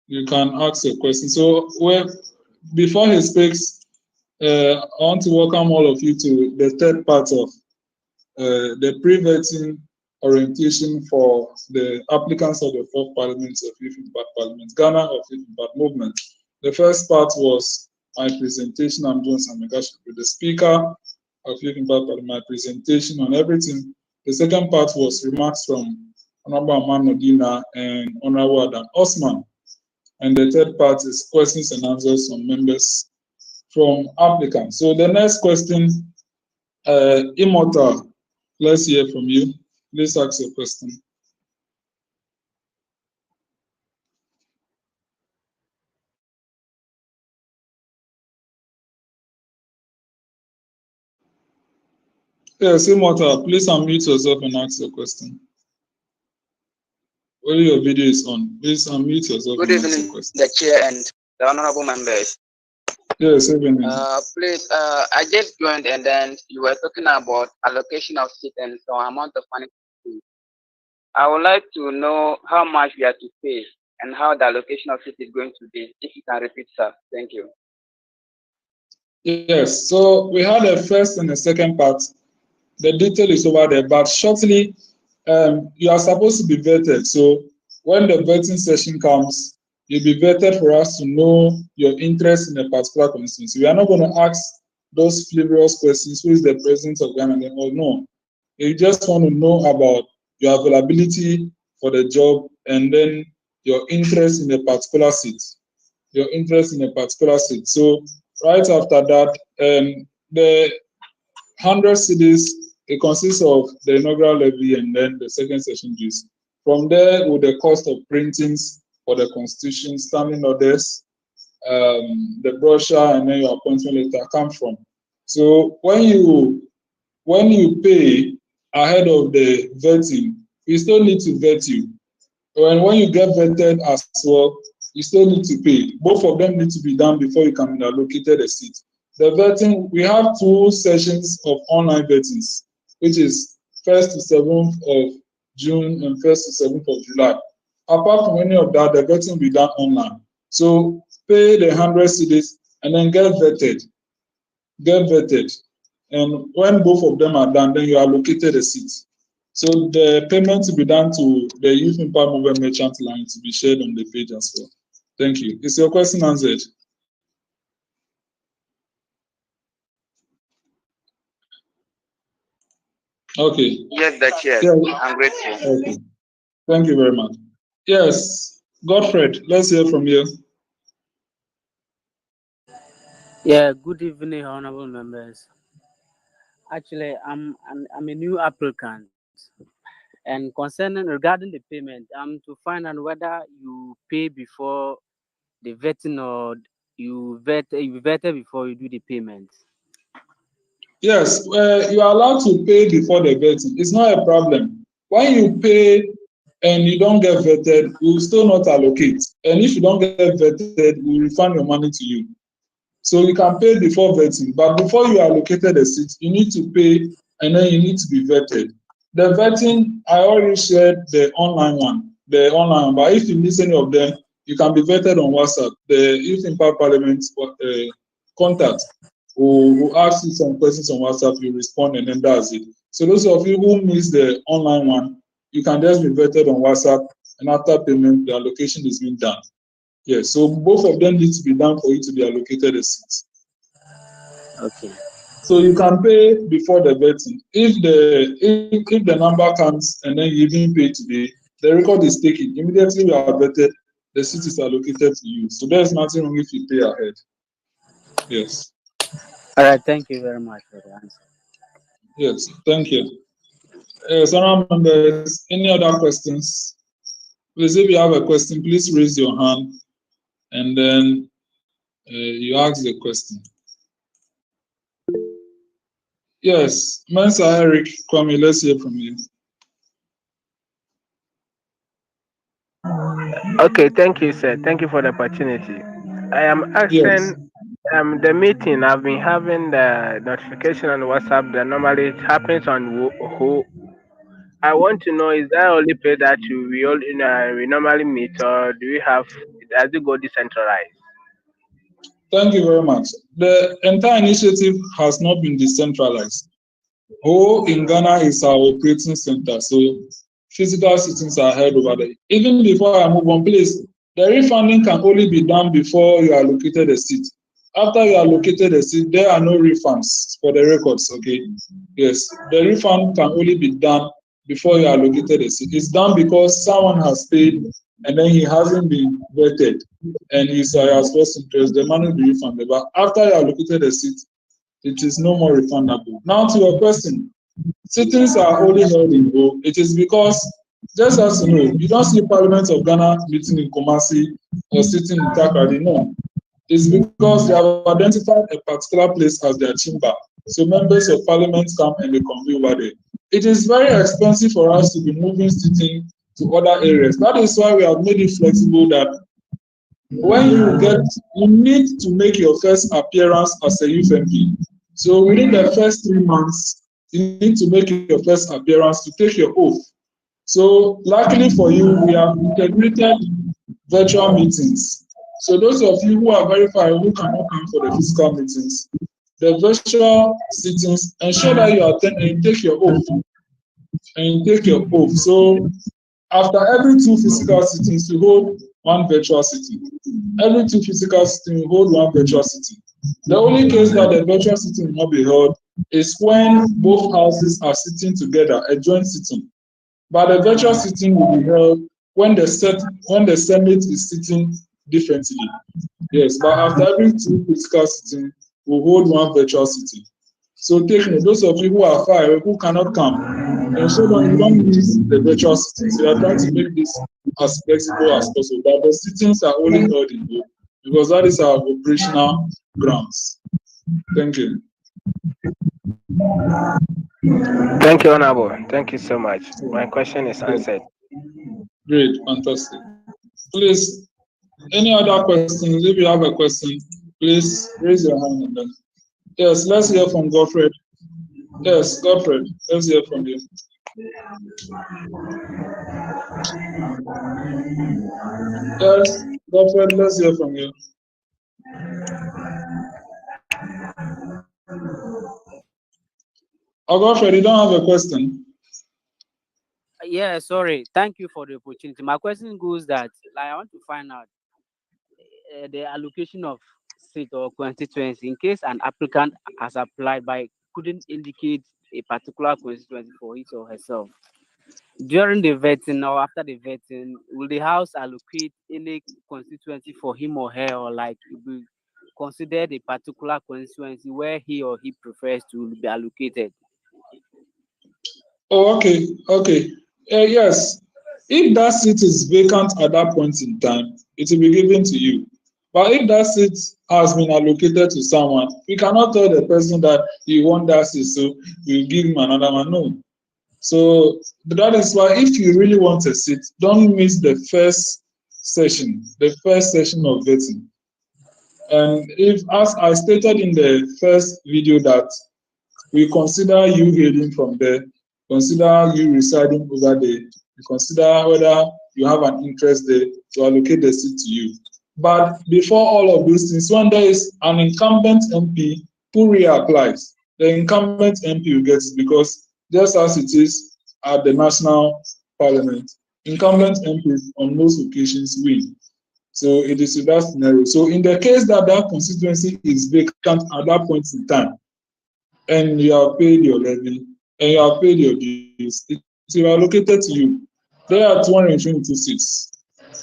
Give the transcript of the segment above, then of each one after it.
You can ask a question. So, before he speaks, I want to welcome all of you to the third part of the pre-vetting orientation for the applicants of the fourth parliament of Youth Impact Parliament, Ghana of Youth Impact Movement. The first part was my presentation. I'm Jones Amegashie-Viglo, the speaker of Youth Impact Parliament, my presentation on everything. The second part was remarks from Honorable Aman Nodina and Honorable Adam Osman. And the third part is questions and answers from members from applicants. So the next question, Immortal, let's hear from you. Please ask your question. Yes, Immortal, please unmute yourself and ask your question. While your video is on, please unmute yourself. Good evening, the chair and the honorable members. Yes, evening. Please, I just joined and then you were talking about allocation of seats and some amount of money. I would like to know how much we have to pay and how the allocation of seats is going to be. If you can repeat, sir. Thank you. Yes, so we had a first and a second part. The detail is over there, but shortly, you are supposed to be vetted. So when the vetting session comes, you'll be vetted for us to know your interest in a particular constituency. We are not going to ask those frivolous questions, who is the president of Ghana, or no. You just want to know about your availability for the job and then your interest in a particular seat. Your interest in a particular seat. So right after that, the 100 cedis, it consists of the inaugural levy and then the second session dues. From there, with the cost of printings for the constitution, standing orders, the brochure, and then your appointment letter come from. So when you pay ahead of the vetting, we still need to vet you. When you get vetted as well, you still need to pay. Both of them need to be done before you can be allocated a seat. The vetting, we have 2 sessions of online vettings, which is 1st to 7th of June and 1st to 7th of July. Apart from any of that, the vetting will be done online. So pay the 100 cedis and then get vetted. Get vetted. And when both of them are done, then you are allocated a seat. So the payment to be done to the Youth Impact Movement merchant line to be shared on the page as well. Thank you. Is your question answered? Okay. Yes, the chair. Yeah. I'm grateful. Okay. Thank you very much. Yes, Godfred, let's hear from you. Yeah, good evening, honorable members. Actually, I'm a new applicant, and regarding the payment, to find out whether you pay before the vetting or you vetted before you do the payment. Yes, you are allowed to pay before the vetting. It's not a problem. When you pay and you don't get vetted, we will still not allocate. And if you don't get vetted, we will refund your money to you. So you can pay before vetting, but before you are allocated a seat, you need to pay and then you need to be vetted. The vetting, I already shared the online one, but if you miss any of them, you can be vetted on WhatsApp. The Youth Impact Parliament contact will ask you some questions on WhatsApp, you respond, and then that's it. So those of you who miss the online one, you can just be vetted on WhatsApp, and after payment, the allocation is being done. Yes, so both of them need to be done for you to be allocated a seat. Okay. So you can pay before the vetting. If the number comes and then you didn't pay today, the record is taken. Immediately you are vetted, the seat is allocated to you. So there's nothing wrong if you pay ahead. Yes. All right. Thank you very much for the answer. Yes. Thank you. Some members, any other questions? Please, if you have a question, please raise your hand, and then you ask the question. Yes, Mensa Eric Kwame, let's hear from you. Okay, thank you, sir. Thank you for the opportunity. I am asking the meeting. I've been having the notification on WhatsApp that normally it happens on who. I want to know, is that only pay that we normally meet, or do we have as it go decentralized? Thank you very much. The entire initiative has not been decentralized. Ho in Ghana is our operating center, so physical sittings are held over there. Even before I move on, please, the refunding can only be done before you are allocated a seat. After you are allocated a seat, there are no refunds for the records, okay? Yes, the refund can only be done before you are allocated a seat. It's done because someone has paid and then he hasn't been vetted and he's has lost interest, the money will be refunded. But after you are allocated a seat, it is no more refundable. Now to your question, sittings are only held in Ho. It is because, just as you know, you don't see Parliament of Ghana meeting in Kumasi or sitting in Takoradi. No, it's because they have identified a particular place as their chamber. So members of Parliament come and they convene over there. It is very expensive for us to be moving sitting to other areas. That is why we have made it flexible that when you need to make your first appearance as a youth MP. So within the first 3 months, you need to make your first appearance to take your oath. So luckily for you, we have integrated virtual meetings. So those of you who are very far who cannot come for the physical meetings, the virtual sittings ensure that you attend and you take your oath. So after every 2 physical sittings, you hold 1 virtual sitting. Every 2 physical sittings, you hold 1 virtual sitting. The only case that the virtual sitting will not be held is when both houses are sitting together, a joint sitting. But the virtual sitting will be held when the Senate is sitting differently. Yes, but after every 2 physical sitting, we hold 1 virtual sitting. So take note, those of you who are far away, who cannot come, ensure that you don't miss the virtual sittings. We are trying to make this as flexible as possible, but the sittings are only held in Ho because that is our operational grounds. Thank you. Thank you, Honorable. Thank you so much. My question is answered. Great, fantastic. Please, any other questions? If you have a question, please raise your hand. And then. Yes, let's hear from Godfred. Yes, Godfred, let's hear from you. Yes, Godfred, let's hear from you. Oh, Godfred, you don't have a question? Yeah, sorry. Thank you for the opportunity. My question goes that, like, I want to find out the allocation of seat or constituency in case an applicant has applied but couldn't indicate a particular constituency for his or herself. During the vetting or after the vetting, will the house allocate any constituency for him or her, or like be considered a particular constituency where he or he prefers to be allocated? Oh, okay, okay. Yes, if that seat is vacant at that point in time, it will be given to you. But if that seat has been allocated to someone, we cannot tell the person that you want that seat, so we give him another one. No. So that is why if you really want a seat, don't miss the first session of vetting. And if, as I stated in the first video, that we consider you hailing from there, consider you residing over there, we consider whether you have an interest there to allocate the seat to you. But before all of those things, when there is an incumbent MP who reapplies, the incumbent MP will get it because just as it is at the national parliament, incumbent MPs on most occasions win. So it is in that scenario. So in the case that that constituency is vacant at that point in time, and you have paid your levy and you have paid your dues, it will be allocated to you. There are 222 seats.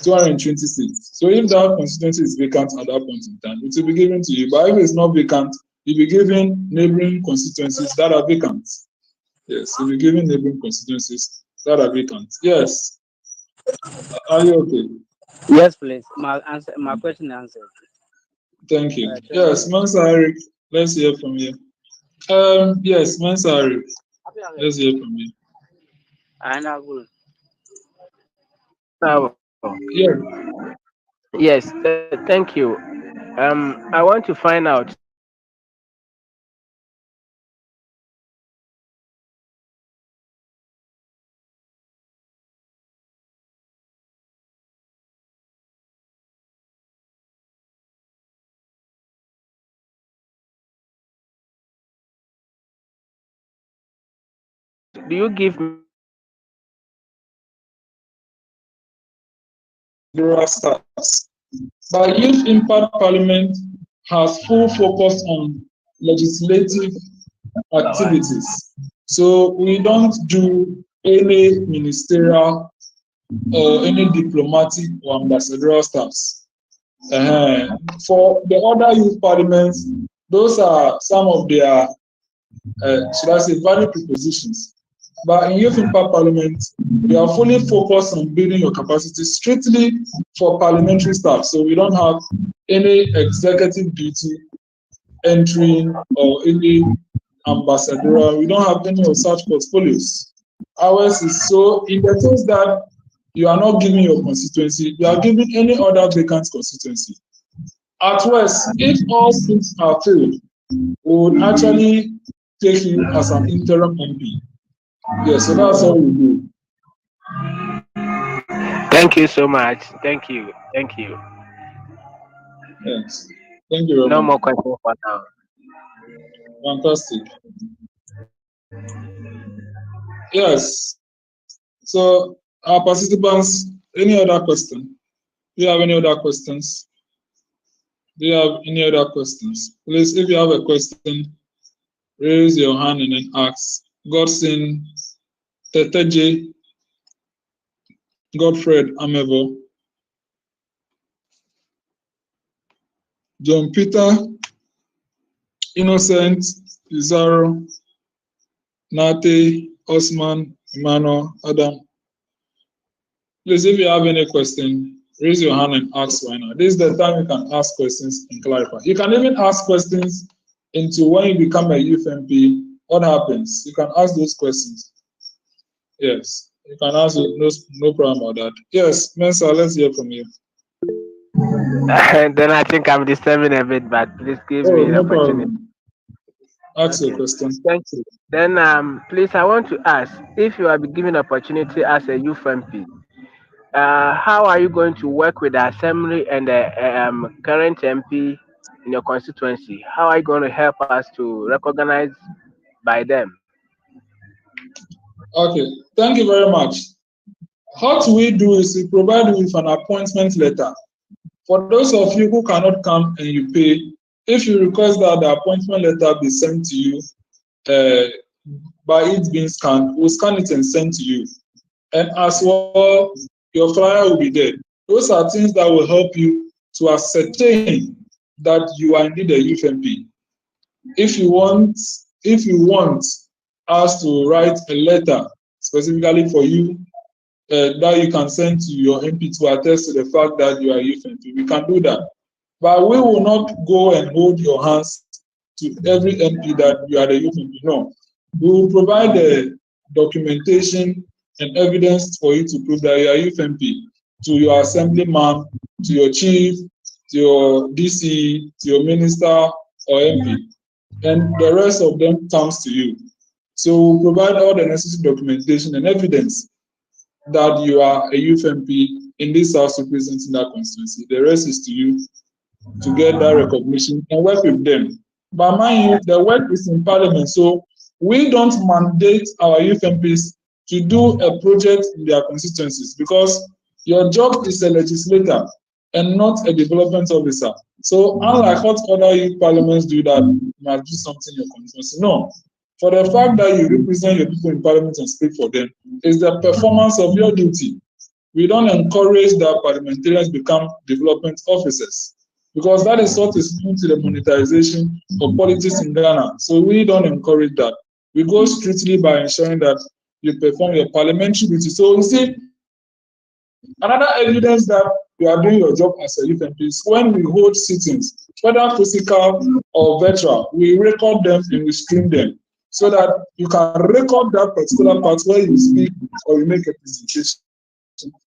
220 seats. So if that constituency is vacant at that point in time, it will be given to you. But if it's not vacant, you'll be given neighboring constituencies that are vacant. Yes, you'll be given neighboring constituencies that are vacant. Yes. Are you okay? Yes, please. My question answered. Thank you. Thank Yes, you. Mansa Eric, let's hear from you. Yes, Mansa Eric, let's hear from you. And I will. Now, Yes. yes, thank you. I want to find out Do you give Rural staffs. But Youth Impact Parliament has full focus on legislative activities. So we don't do any ministerial or any diplomatic or ambassadorial staffs. For the other youth parliaments, those are some of their, should I say, value propositions. But in Youth Impact Parliament, we are fully focused on building your capacity strictly for parliamentary staff. So we don't have any executive duty entering or any ambassadorial. We don't have any of such portfolios. Ours is so, in the sense that you are not giving your constituency, you are giving any other vacant constituency. At worst, if all seats are filled, we would actually take you as an interim MP. Yes, so that's all we do. Thank you so much. Thank you. Thank you. Yes. Thank you very No much. more questions for now. Fantastic. Yes. So our participants, any other question? Do you have any other questions? Do you have any other questions? Please, if you have a question, raise your hand and then ask. Godson, Teteje, Godfred Amevo, John Peter, Innocent, Pizarro, Nate, Osman, Emmanuel, Adam. Please, if you have any question, raise your hand and ask right now. This is the time you can ask questions and clarify. You can even ask questions into when you become a youth MP, what happens? You can ask those questions. Yes, you can ask, no problem about that. Yes, Mensa, let's hear from you. Then I think I'm disturbing a bit, but please give Oh, me the no opportunity. problem. Ask your Okay. question. Thank you. Then please I want to ask, if you are given opportunity as a youth MP, how are you going to work with the assembly and the current MP in your constituency? How are you going to help us to recognize by them? Okay, thank you very much. What we do is we provide you with an appointment letter. For those of you who cannot come and you pay, if you request that the appointment letter be sent to you by it being scanned, we'll scan it and send to you. And as well, your flyer will be there. Those are things that will help you to ascertain that you are indeed a youth MP. If you want us to write a letter specifically for you that you can send to your MP to attest to the fact that you are a youth MP, we can do that. But we will not go and hold your hands to every MP that you are the youth MP. No. We will provide the documentation and evidence for you to prove that you are a youth MP to your assemblyman, to your chief, to your DC, to your minister or MP. And the rest of them comes to you. So we'll provide all the necessary documentation and evidence that you are a youth MP in this house representing that constituency. The rest is to you to get that recognition and work with them. But mind you, the work is in Parliament, so we don't mandate our youth MPs to do a project in their constituencies because your job is a legislator and not a development officer. So unlike what other youth parliaments do that you must do something in your constituency, no. For the fact that you represent your people in Parliament and speak for them is the performance of your duty. We don't encourage that parliamentarians become development officers because that is what is linked to the monetization of politics in Ghana. So we don't encourage that. We go strictly by ensuring that you perform your parliamentary duty. So you see, another evidence that you are doing your job as a youth MP is when we hold sittings, whether physical or virtual, we record them and we stream them so that you can record that particular part where you speak or you make a presentation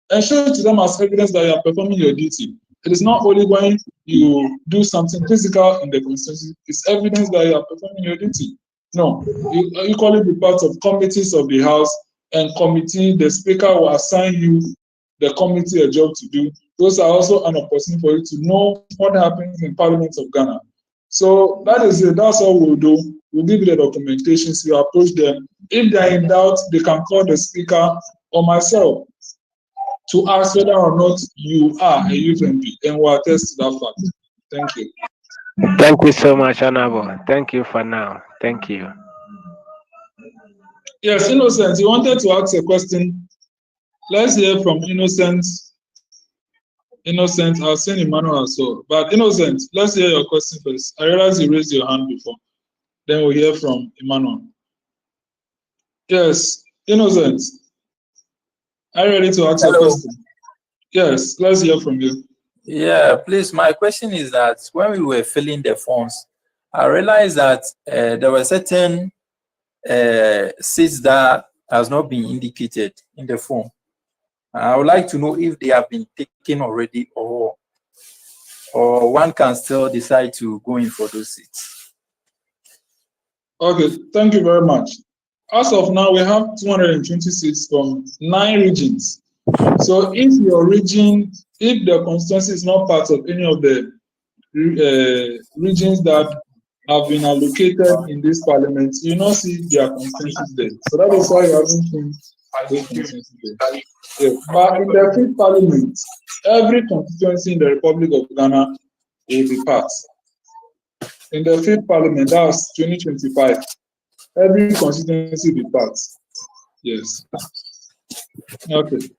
and show it to them as evidence that you are performing your duty. It is not only when you do something physical in the constituency, it's evidence that you are performing your duty. No, you equally be part of committees of the House and committee, the speaker will assign you the committee a job to do. Those are also an opportunity for you to know what happens in Parliament of Ghana. So that is it. That's all we'll do. we'll give you the documentations, you approach them. If they are in doubt, they can call the speaker or myself to ask whether or not you are a youth MP, and we'll attest to that fact. Thank you. Thank you so much, Honorable. Thank you for now. Thank you. Yes, Innocent, you wanted to ask a question. Let's hear from Innocent. Innocent, I've seen Emmanuel as well. But Innocent, let's hear your question first. I realize you raised your hand before. Then we'll hear from Emmanuel. Yes, Innocent, are you ready to ask your question? Yes, let's hear from you. Yeah, please. My question is that when we were filling the forms, I realized that there were certain seats that has not been indicated in the form. I would like to know if they have been taken already, or one can still decide to go in for those seats. Okay, thank you very much. As of now, we have 220 seats from 9 regions. So if your region, if the constituency is not part of any of the regions that have been allocated in this parliament, you not see their constituencies there. So that is why you haven't seen those constituencies there. Yeah. But in the 5th parliament, every constituency in the Republic of Ghana will be part. In the 5th parliament, that's 2025, every constituency will be part. Yes. Okay.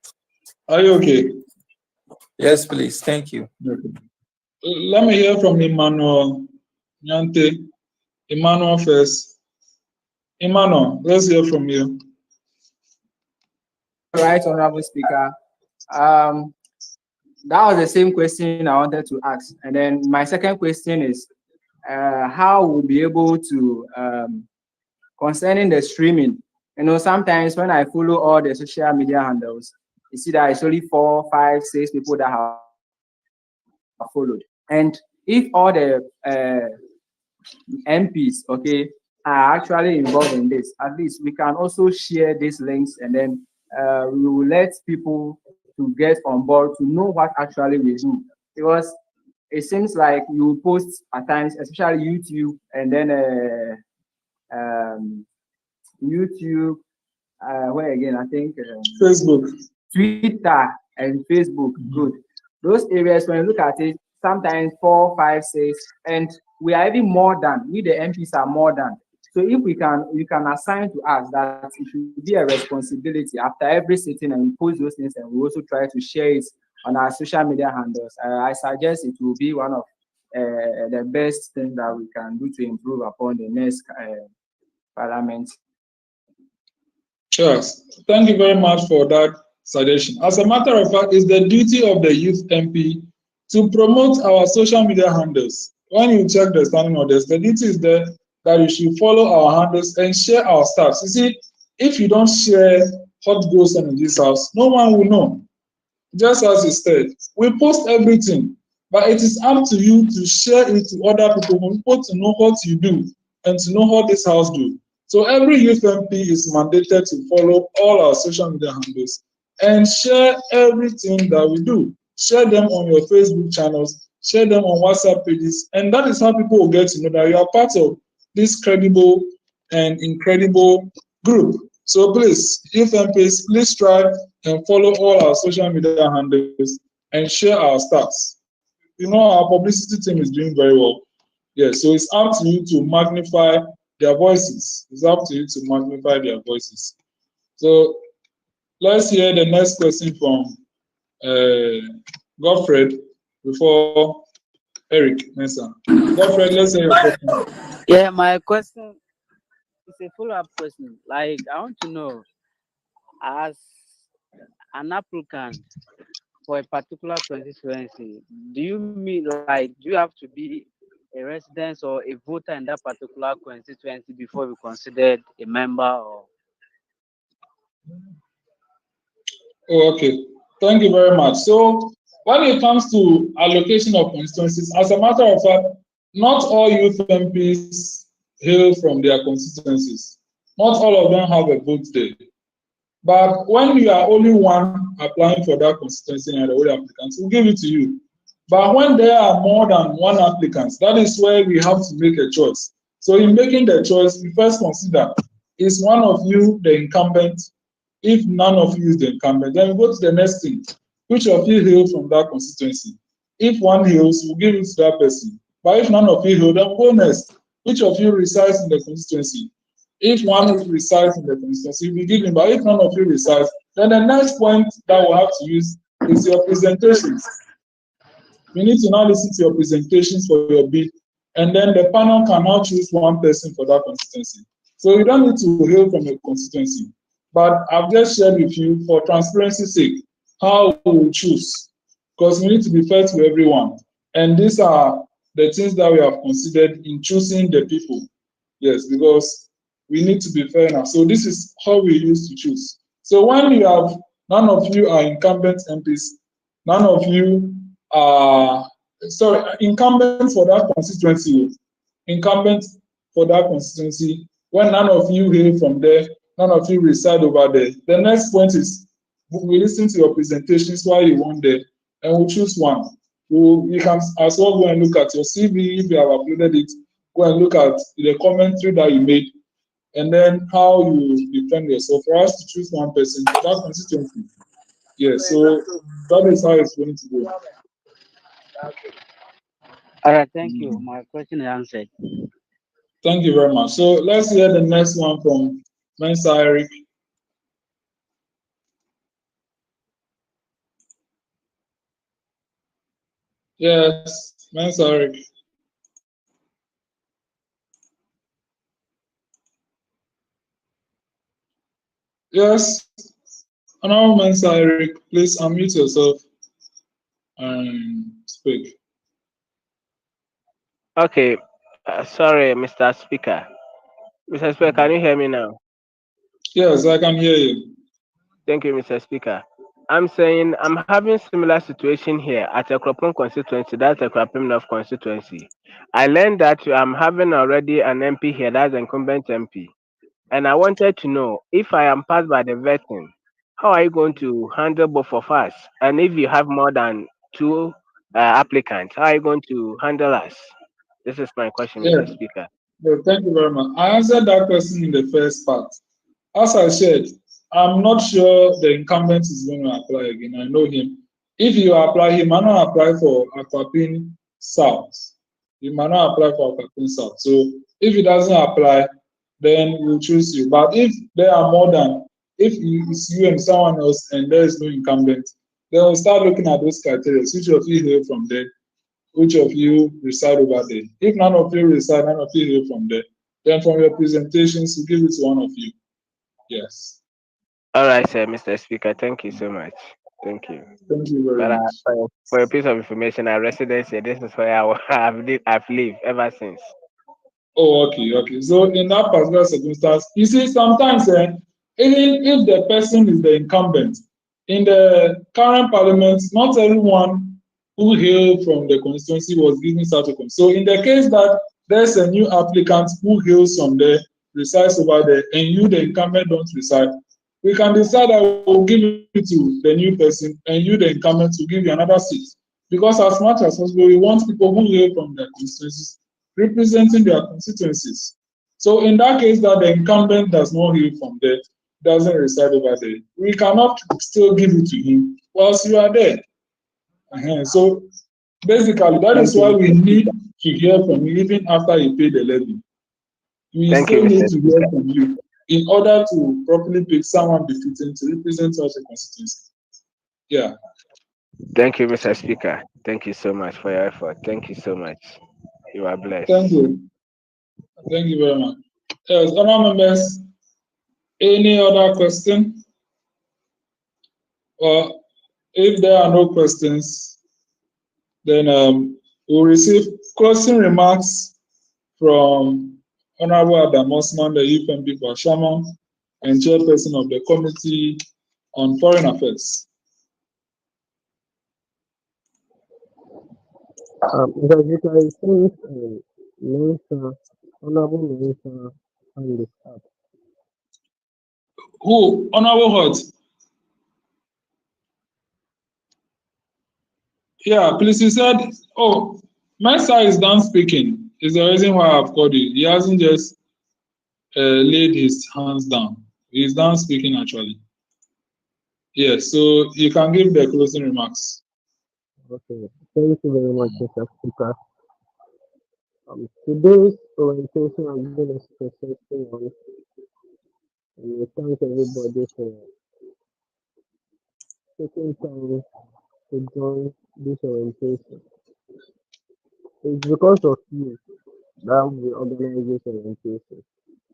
Are you okay? Yes, please. Thank you. Okay. Let me hear from Emmanuel Nyante. Emmanuel first. Emmanuel, let's hear from you. Right, Honorable Speaker. That was the same question I wanted to ask. And then my second question is how we'll be able to, concerning the streaming. You know, sometimes when I follow all the social media handles, you see that it's only 4, 5, 6 people that have followed. And if all the MPs, okay, are actually involved in this, at least we can also share these links, and then we will let people to get on board to know what actually we do. Because it seems like you post at times, especially YouTube, and then YouTube, where again, I think Facebook, Twitter, and Facebook. Good. Those areas, when you look at it, sometimes 4, 5, 6, and we are even more than, we the MPs are more than. So if we can, you can assign to us that it should be a responsibility after every sitting, and we post those things, and we also try to share it on our social media handles. I suggest it will be one of the best things that we can do to improve upon the next parliament. Yes, thank you very much for that suggestion. As a matter of fact, it's the duty of the youth MP to promote our social media handles. When you check the standing orders, the duty is there that you should follow our handles and share our stats. You see, if you don't share what goes on in this house, no one will know. Just as you said, we post everything, but it is up to you to share it to other people, for people to know what you do and to know what this house do. So every youth MP is mandated to follow all our social media handles and share everything that we do. Share them on your Facebook channels, share them on WhatsApp pages, and that is how people will get to know that you are part of this credible and incredible group. So please, youth MPs, please try and follow all our social media handles and share our stats. You know, our publicity team is doing very well. Yeah, so it's up to you to magnify their voices. It's up to you to magnify their voices. So let's hear the next question from Godfred before Eric Mesa. Godfred, let's hear your question. Yeah, my question is a follow-up question. Like, I want to know, as an applicant for a particular constituency, do you mean, like, do you have to be a resident or a voter in that particular constituency before you considered a member? Or Okay, thank you very much. So when it comes to allocation of constituencies, as a matter of fact, not all youth MPs hail from their constituencies. Not all of them have a vote there. But when you are only one applying for that constituency and the other applicants, we'll give it to you. But when there are more than one applicant, that is where we have to make a choice. So in making the choice, we first consider, is one of you the incumbent? If none of you is the incumbent, then we go to the next thing. Which of you hail from that constituency? If one hails, we'll give it to that person. But if none of you hail, then we'll go next. Which of you resides in the constituency? If one resides in the constituency, we give him. But if none of you resides, then the next point that we'll have to use is your presentations. You need to now listen to your presentations for your bid, and then the panel can now choose one person for that constituency. So you don't need to hail from a constituency. But I've just shared with you, for transparency's sake, how we will choose, because we need to be fair to everyone. And these are the things that we have considered in choosing the people. Yes, because we need to be fair enough. So this is how we used to choose. So when you have, none of you are incumbent MPs, none of you are, incumbent for that constituency, incumbent for that constituency, when none of you hail from there, none of you reside over there. The next point is, we listen to your presentations while you want there, and we'll choose one. You can as well go and look at your CV if you have uploaded it. Go and look at the commentary that you made, and then how you defend yourself. For us to choose one person for that constituency. Yes, so that is how it's going to go. All right, thank you. My question is answered. Thank you very much. So let's hear the next one from Mensa Eric. Yes, Mensa Eric. Yes, Honorable Mensa Eric, please unmute yourself and speak. Okay. Sorry, Mr. Speaker. Mr. Speaker, can you hear me now? Yes, I can hear you. Thank you, Mr. Speaker. I'm saying I'm having similar situation here at a Kropon constituency, that's a Krapim North constituency. I learned that I'm having already an MP here, that's incumbent MP. And I wanted to know, if I am passed by the vetting, how are you going to handle both of us? And if you have more than two applicants, how are you going to handle us? This is my question, Yeah. Mr. Speaker. Well, thank you very much. I answered that question in the first part. As I said, I'm not sure the incumbent is going to apply again. I know him. If you apply, he might not apply for Aquapin South. He might not apply for Aquapin South. So if he doesn't apply, then we'll choose you. But if there are more than, if it's you and someone else and there is no incumbent, then we'll start looking at those criteria. Which of you hail from there? Which of you reside over there? If none of you reside, none of you hail from there, then from your presentations, we'll give it to one of you. Yes. All right, sir, Mr. Speaker. Thank you so much. Thank you. Thank you very But much. for a piece of information, our residence here, this is where I've lived ever since. Oh, okay, okay. So in that particular circumstance, you see, sometimes even if the person is the incumbent, in the current parliament, not everyone who hail from the constituency was given such a constituency. So in the case that there's a new applicant who hails from there, resides over there, and you, the incumbent, don't reside, we can decide that we'll give it to the new person, and you, the incumbent, will give you another seat. Because as much as possible, we want people who hail from their constituencies representing their constituencies. So in that case that the incumbent does not hail from there, doesn't reside over there, we cannot still give it to him whilst you are there. So basically, that is why we need to hear from you even after you pay the levy. We Thank you, still need Mr. to hear from you in order to properly pick someone befitting to represent such a constituency. Yeah. Thank you, Mr. Speaker. Thank you so much for your effort. Thank you so much. You are blessed. Thank you. Thank you very much. Yes, honourable members, any other question? Well, if there are no questions, then we'll receive closing remarks from Honorable Adam Osman, the UPMP for Shaman and chairperson of the Committee on Foreign Affairs. Because you can see Minister, Honorable Minister, on this app. Who? Honorable Hart? Yeah, please, he said, oh, Mensa is done speaking. It's the reason why I've called you. He hasn't just laid his hands down. He's done speaking actually. Yes, so you can give the closing remarks. Okay, thank you very much, Mr. Speaker. Today's orientation has been a successful one, and we thank everybody for taking time to join this orientation. It's because of you that we organize this orientation.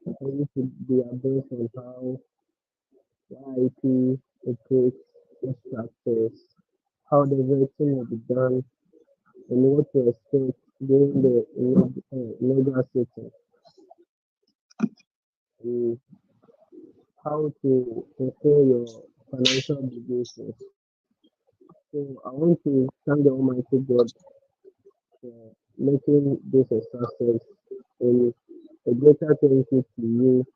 For you to be abreast on how YIP operates, its structures, how the vetting will be done, and what to expect during the inaugural session, and how to fulfill your financial obligations. So I want to thank the Almighty God for making this a success, and a greater thank you to you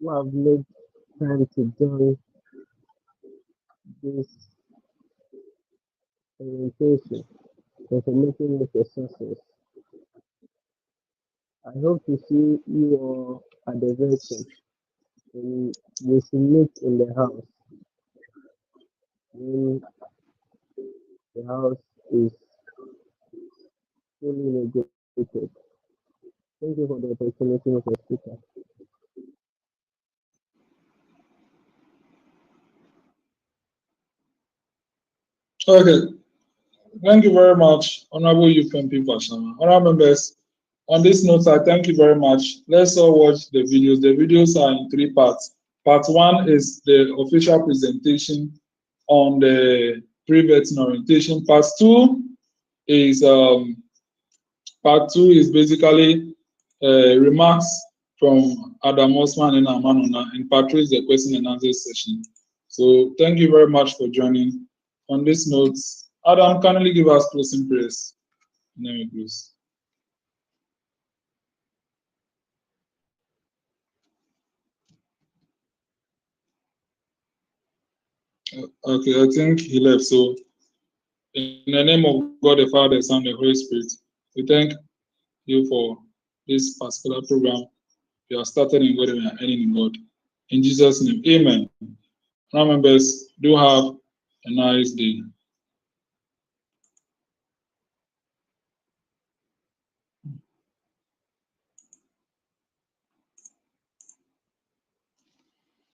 who have made time to join this orientation and for making it a success. I hope to see you all at the vetting, and we should meet in the house when the house is fully negotiated. Thank you for the opportunity, Mr. Speaker. Okay, thank you very much, Honorable UPMP Pashama. Honorable members, on this note, I thank you very much. Let's all watch the videos. The videos are in 3 parts. Part 1 is the official presentation on the pre-vetting orientation. Part 2 is basically remarks from Adam Osman and Amanona, and part 3 is the question and answer session. So thank you very much for joining. On this note, Adam, kindly give us closing prayers. Name it, please. Okay, I think he left. So, in the name of God, the Father, the Son, the Holy Spirit, we thank you for this particular program. We are started in God and we are ending in God. In Jesus' name, amen. Now, members, do have a nice day.